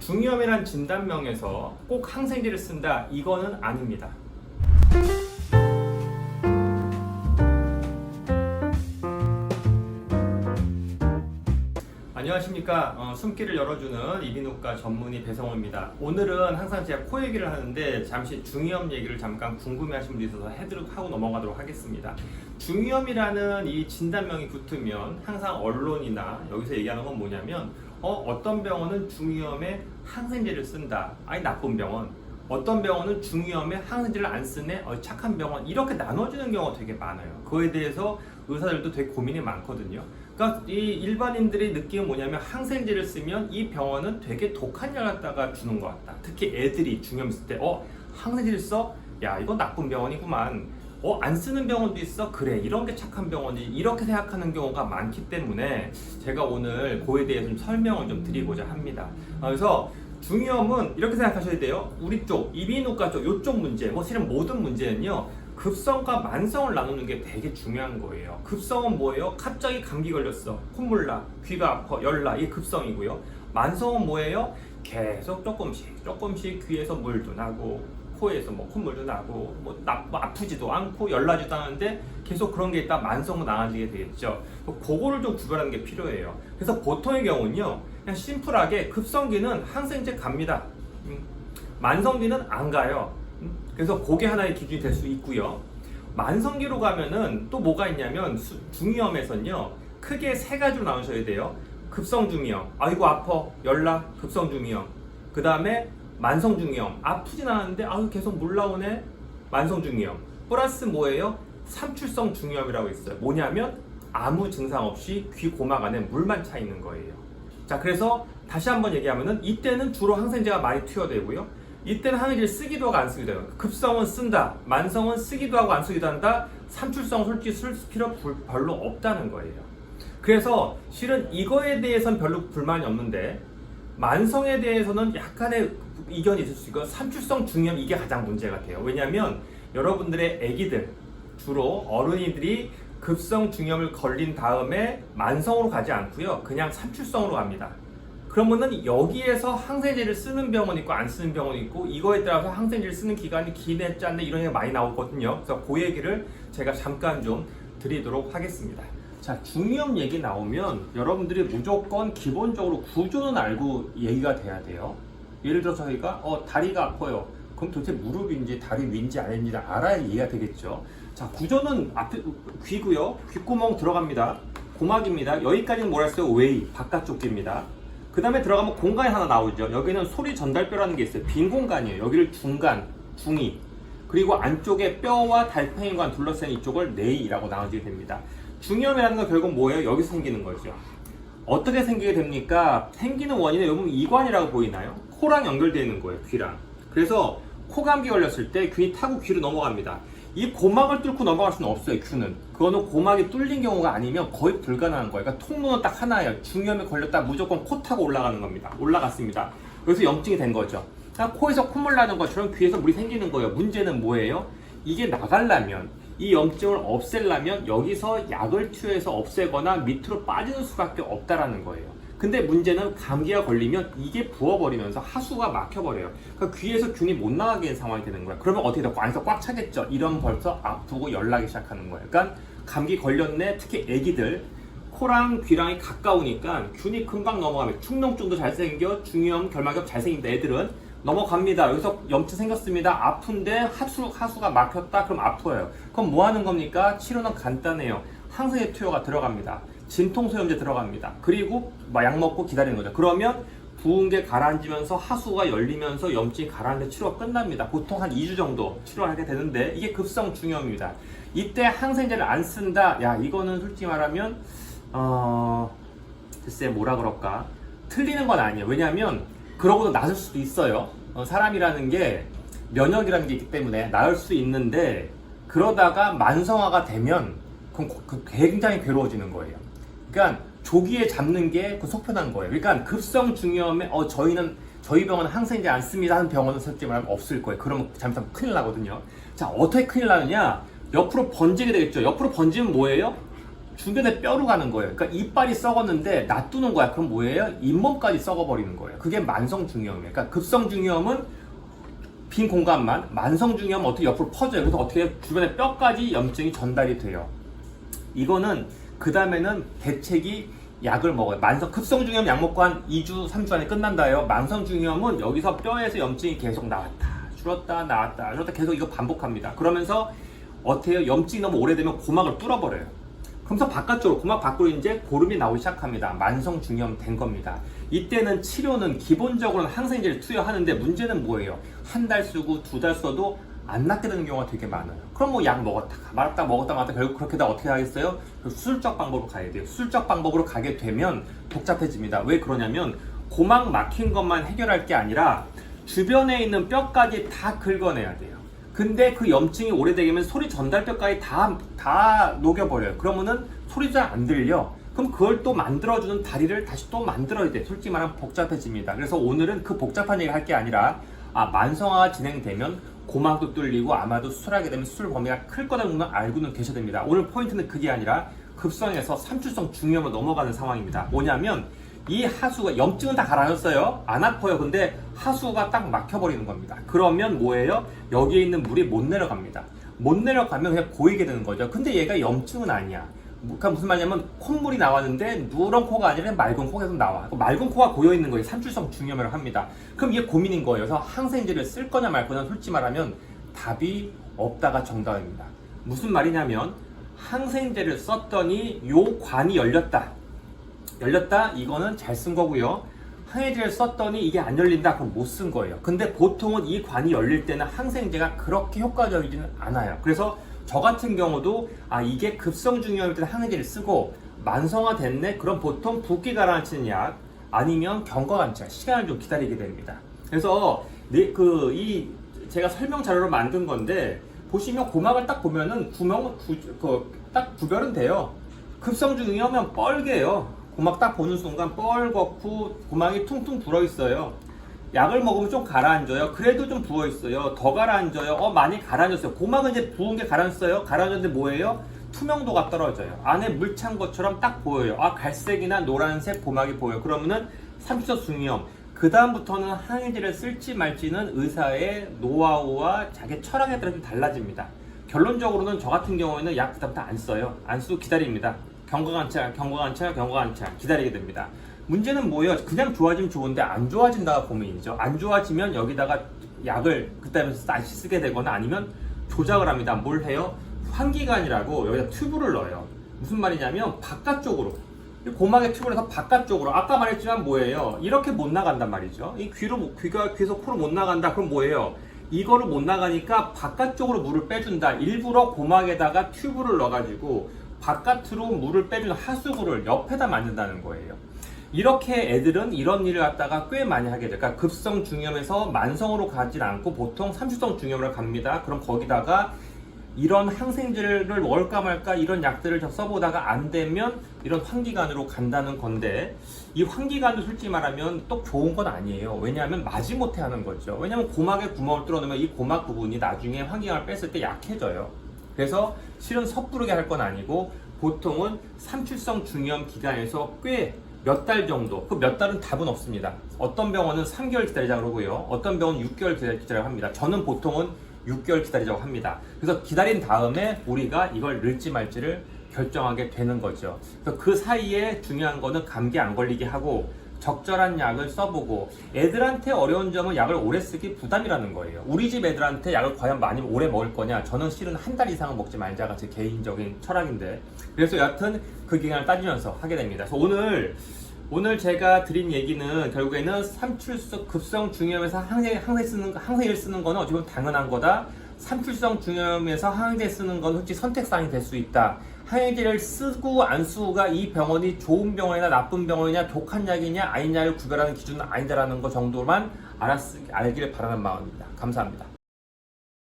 중이염이란 진단명에서 꼭 항생제를 쓴다, 이거는 아닙니다. 안녕하십니까. 숨길을 열어주는 이비인후과 전문의 배성호입니다. 오늘은 항상 제가 코 얘기를 하는데 잠시 중이염 얘기를 잠깐 궁금해하시는 분이 있어서 하고 넘어가도록 하겠습니다. 중이염이라는 이 진단명이 붙으면 항상 언론이나 여기서 얘기하는 건 뭐냐면 어떤 병원은 중이염에 항생제를 쓴다, 아니 나쁜 병원, 어떤 병원은 중이염에 항생제를 안 쓰네, 착한 병원, 이렇게 나눠지는 경우가 되게 많아요. 그거에 대해서 의사들도 되게 고민이 많거든요. 그러니까 이 일반인들의 느낌은 뭐냐면 항생제를 쓰면 이 병원은 되게 독한 약 갖다가 주는 것 같다. 특히 애들이 중이염 있을 때 항생제를 써? 야, 이건 나쁜 병원이구만. 안 쓰는 병원도 있어? 그래, 이런 게 착한 병원이, 이렇게 생각하는 경우가 많기 때문에 제가 오늘 그에 대해서 좀 설명을 좀 드리고자 합니다. 그래서 중이염은 이렇게 생각하셔야 돼요. 우리 쪽, 이비인후과 쪽, 이쪽 문제, 실은 모든 문제는요, 급성과 만성을 나누는 게 되게 중요한 거예요. 급성은 뭐예요? 갑자기 감기 걸렸어, 콧물 나, 귀가 아파, 열나, 이게 급성이고요. 만성은 뭐예요? 계속 조금씩 귀에서 물도 나고, 코에서 콧물도 나고, 아프지도 않고 열나지도 않은데 계속 그런 게 있다, 만성으로 나아지게 되겠죠. 그거를 좀 구별하는 게 필요해요. 그래서 보통의 경우는요, 그냥 심플하게 급성기는 항생제 갑니다. 만성기는 안 가요. 그래서 그게 하나의 기준이 될 수 있고요. 만성기로 가면은 또 뭐가 있냐면 중이염에서는요, 크게 세 가지로 나누셔야 돼요. 급성 중이염, 아이고 아파, 열나, 급성 중이염. 그 다음에 만성 중이염, 아프진 않은데 계속 물 나오네, 만성 중이염. 플러스 뭐예요? 삼출성 중이염이라고 있어요. 뭐냐면 아무 증상 없이 귀 고막 안에 물만 차 있는 거예요. 자, 그래서 다시 한번 얘기하면은 이때는 주로 항생제가 많이 투여되고요. 이때는 항생제를 쓰기도 하고 안 쓰기도 해요. 급성은 쓴다, 만성은 쓰기도 하고 안 쓰기도 한다, 삼출성은 솔직히 쓸 필요 별로 없다는 거예요. 그래서 실은 이거에 대해서는 별로 불만이 없는데 만성에 대해서는 약간의 이견이 있을 수 있고, 삼출성 중이염, 이게 가장 문제가 돼요. 왜냐하면 여러분들의 아기들, 주로 어른이들이 급성 중이염을 걸린 다음에 만성으로 가지 않고요, 그냥 삼출성으로 갑니다. 그러면은 여기에서 항생제를 쓰는 병원이 있고 안 쓰는 병원이 있고, 이거에 따라서 항생제를 쓰는 기간이 기네 짰네 이런 얘기가 많이 나오거든요. 그래서 그 얘기를 제가 잠깐 좀 드리도록 하겠습니다. 자, 중이염 얘기 나오면 여러분들이 무조건 기본적으로 구조는 알고 얘기가 돼야 돼요. 예를 들어서 저희가 다리가 아파요. 그럼 도대체 무릎인지 다리 위인지 아닌지 알아야 이해가 되겠죠. 자, 구조는 앞에 귀고요. 귓구멍 들어갑니다. 고막입니다. 여기까지는 뭐라 했어요? 웨이, 바깥쪽 귀입니다. 그 다음에 들어가면 공간이 하나 나오죠. 여기는 소리 전달뼈라는 게 있어요. 빈 공간이에요. 여기를 중간, 중위, 그리고 안쪽에 뼈와 달팽이관 둘러싼 이쪽을 내이라고 나눠지게 됩니다. 중이염이라는 건 결국 뭐예요? 여기서 생기는 거죠. 어떻게 생기게 됩니까? 생기는 원인은 여러분 이관이라고 보이나요? 코랑 연결되어 있는 거예요, 귀랑. 그래서 코감기 걸렸을 때 귀 타고 귀로 넘어갑니다. 이 고막을 뚫고 넘어갈 수는 없어요, 귀는. 그거는 고막이 뚫린 경우가 아니면 거의 불가능한 거예요. 그러니까 통로는 딱 하나예요. 중이염에 걸렸다 무조건 코 타고 올라가는 겁니다. 올라갔습니다. 그래서 염증이 된 거죠. 코에서 콧물 나는 것처럼 귀에서 물이 생기는 거예요. 문제는 뭐예요? 이게 나가려면, 이 염증을 없애려면 여기서 약을 투여해서 없애거나 밑으로 빠지는 수밖에 없다라는 거예요. 근데 문제는 감기가 걸리면 이게 부어버리면서 하수가 막혀버려요. 그러니까 귀에서 균이 못 나가게 하는 상황이 되는 거예요. 그러면 어떻게 돼요? 안에서 꽉 차겠죠. 이러면 벌써 아프고 열나기 시작하는 거예요. 그러니까 감기 걸렸네, 특히 애기들 코랑 귀랑이 가까우니까 균이 금방 넘어가면 축농증도 잘 생겨, 중이염, 결막염 잘 생긴다. 애들은 넘어갑니다. 여기서 염증 생겼습니다. 아픈데 하수가 막혔다. 그럼 아파요. 그럼 뭐 하는 겁니까? 치료는 간단해요. 항생제 투여가 들어갑니다. 진통소염제 들어갑니다. 그리고 약 먹고 기다리는 거죠. 그러면 부은 게 가라앉으면서 하수가 열리면서 염증이 가라앉는 치료가 끝납니다. 보통 한 2주 정도 치료를 하게 되는데 이게 급성 중이염입니다. 이때 항생제를 안 쓴다. 야, 이거는 솔직히 말하면 글쎄 뭐라 그럴까, 틀리는 건 아니에요. 왜냐하면 그러고도 나을 수도 있어요. 사람이라는 게 면역이라는 게 있기 때문에 나을 수 있는데, 그러다가 만성화가 되면 그럼 굉장히 괴로워지는 거예요. 그러니까 조기에 잡는 게 속편한 거예요. 그러니까 급성 중이염에 저희 병원은 항생제 안 씁니다 하는 병원은 솔직히 말하면 없을 거예요. 그러면 잘못하면 큰일 나거든요. 자, 어떻게 큰일 나느냐? 옆으로 번지게 되겠죠. 옆으로 번지면 뭐예요? 주변에 뼈로 가는 거예요. 그러니까 이빨이 썩었는데 놔두는 거야. 그럼 뭐예요? 잇몸까지 썩어버리는 거예요. 그게 만성중이염이에요. 그러니까 급성중이염은 빈 공간만, 만성중이염은 어떻게 옆으로 퍼져요. 그래서 어떻게 주변에 뼈까지 염증이 전달이 돼요. 이거는 그 다음에는 대책이 약을 먹어요. 급성중이염 약 먹고 한 2주, 3주 안에 끝난다요. 만성중이염은 여기서 뼈에서 염증이 계속 나왔다, 줄었다, 나왔다, 줄었다, 계속 이거 반복합니다. 그러면서 어떻게 해요? 염증이 너무 오래되면 고막을 뚫어버려요. 그러면서 바깥쪽으로, 고막 밖으로 이제 고름이 나오기 시작합니다. 만성중이염 된 겁니다. 이때는 치료는 기본적으로는 항생제를 투여하는데 문제는 뭐예요? 한 달 쓰고 2달 써도 안 낫게 되는 경우가 되게 많아요. 그럼 뭐 약 먹었다가 말았다 결국 그렇게 다 어떻게 하겠어요? 수술적 방법으로 가야 돼요. 수술적 방법으로 가게 되면 복잡해집니다. 왜 그러냐면 고막 막힌 것만 해결할 게 아니라 주변에 있는 뼈까지 다 긁어내야 돼요. 근데 그 염증이 오래되게 되면 소리 전달뼈까지 다 녹여버려요. 그러면은 소리 잘 안 들려. 그럼 그걸 또 만들어주는 다리를 다시 또 만들어야 돼. 솔직히 말하면 복잡해집니다. 그래서 오늘은 그 복잡한 얘기를 할 게 아니라 만성화가 진행되면 고막도 뚫리고 아마도 수술하게 되면 수술 범위가 클 거라는 건 알고는 계셔야 됩니다. 오늘 포인트는 그게 아니라 급성에서 삼출성 중이염으로 넘어가는 상황입니다. 뭐냐면 이 하수가, 염증은 다 가라앉았어요. 안 아파요. 근데 하수가 딱 막혀버리는 겁니다. 그러면 뭐예요? 여기에 있는 물이 못 내려갑니다. 못 내려가면 그냥 고이게 되는 거죠. 근데 얘가 염증은 아니야. 그러니까 무슨 말이냐면 콧물이 나왔는데 누런 코가 아니라 맑은 코가 계속 나와. 맑은 코가 고여있는 거예요. 삼출성 중이염이라고 합니다. 그럼 이게 고민인 거예요. 그래서 항생제를 쓸 거냐 말 거냐 솔직히 말하면 답이 없다가 정답입니다. 무슨 말이냐면 항생제를 썼더니 요 관이 열렸다. 이거는 잘 쓴 거고요. 항생제를 썼더니 이게 안 열린다. 그럼 못 쓴 거예요. 근데 보통은 이 관이 열릴 때는 항생제가 그렇게 효과적이지는 않아요. 그래서 저 같은 경우도 이게 급성중이염일 때는 항생제를 쓰고 만성화 됐네? 그럼 보통 붓기 가라앉히는 약 아니면 경과관찰, 시간을 좀 기다리게 됩니다. 그래서 제가 설명 자료로 만든 건데 보시면 고막을 딱 보면은 딱 구별은 돼요. 급성중이염은 뻘개요. 고막 딱 보는 순간 뻘겋고 고막이 퉁퉁 불어있어요. 약을 먹으면 좀 가라앉아요. 그래도 좀 부어있어요. 더 가라앉아요. 많이 가라앉았어요. 고막은 이제 부은 게 가라앉았어요. 가라앉았는데 뭐예요? 투명도가 떨어져요. 안에 물 찬 것처럼 딱 보여요. 갈색이나 노란색 고막이 보여요. 그러면은 삼출성 중이염. 그 다음부터는 항생제를 쓸지 말지는 의사의 노하우와 자기 철학에 따라 좀 달라집니다. 결론적으로는 저 같은 경우에는 약 그다음부터 안 써요. 안 쓰고 기다립니다. 경과관찰 기다리게 됩니다. 문제는 뭐예요? 그냥 좋아지면 좋은데 안 좋아진다가 고민이죠. 안 좋아지면 여기다가 약을 그다음에 다시 쓰게 되거나 아니면 조작을 합니다. 뭘 해요? 환기관이라고 여기다 튜브를 넣어요. 무슨 말이냐면 바깥쪽으로, 고막의 튜브를 해서 바깥쪽으로, 아까 말했지만 뭐예요? 이렇게 못 나간단 말이죠. 귀에서 코로 못 나간다. 그럼 뭐예요? 이거를 못 나가니까 바깥쪽으로 물을 빼준다. 일부러 고막에다가 튜브를 넣어가지고 바깥으로 물을 빼주는 하수구를 옆에다 만든다는 거예요. 이렇게 애들은 이런 일을 갖다가 꽤 많이 하게 돼요. 그러니까 급성 중이염에서 만성으로 가지 않고 보통 삼출성 중이염으로 갑니다. 그럼 거기다가 이런 항생제를 먹을까 말까 이런 약들을 써보다가 안 되면 이런 환기관으로 간다는 건데, 이 환기관도 솔직히 말하면 또 좋은 건 아니에요. 왜냐하면 마지못해 하는 거죠. 왜냐하면 고막에 구멍을 뚫어놓으면 이 고막 부분이 나중에 환기관을 뺐을 때 약해져요. 그래서 실은 섣부르게 할 건 아니고 보통은 삼출성 중이염 기간에서 꽤 몇 달 정도, 그 몇 달은 답은 없습니다. 어떤 병원은 3개월 기다리자고 그러고요. 어떤 병원은 6개월 기다리자고 합니다. 저는 보통은 6개월 기다리자고 합니다. 그래서 기다린 다음에 우리가 이걸 넣을지 말지를 결정하게 되는 거죠. 그래서 그 사이에 중요한 거는 감기 안 걸리게 하고 적절한 약을 써보고, 애들한테 어려운 점은 약을 오래 쓰기 부담이라는 거예요. 우리 집 애들한테 약을 과연 많이 오래 먹을 거냐? 저는 실은 한 달 이상은 먹지 말자가 제 개인적인 철학인데, 그래서 여하튼 그 기간을 따지면서 하게 됩니다. 그래서 오늘 제가 드린 얘기는 결국에는 삼출성 급성 중이염에서 항생제를 쓰는 거는 어찌 보면 당연한 거다. 삼출성 중이염에서 항생제 쓰는 건 솔직히 선택사항이 될 수 있다. 항생제를 쓰고 안 쓰고가 이 병원이 좋은 병원이나 나쁜 병원이냐, 독한 약이냐 아니냐를 구별하는 기준은 아니다라는 거 정도만 알기를 바라는 마음입니다. 감사합니다.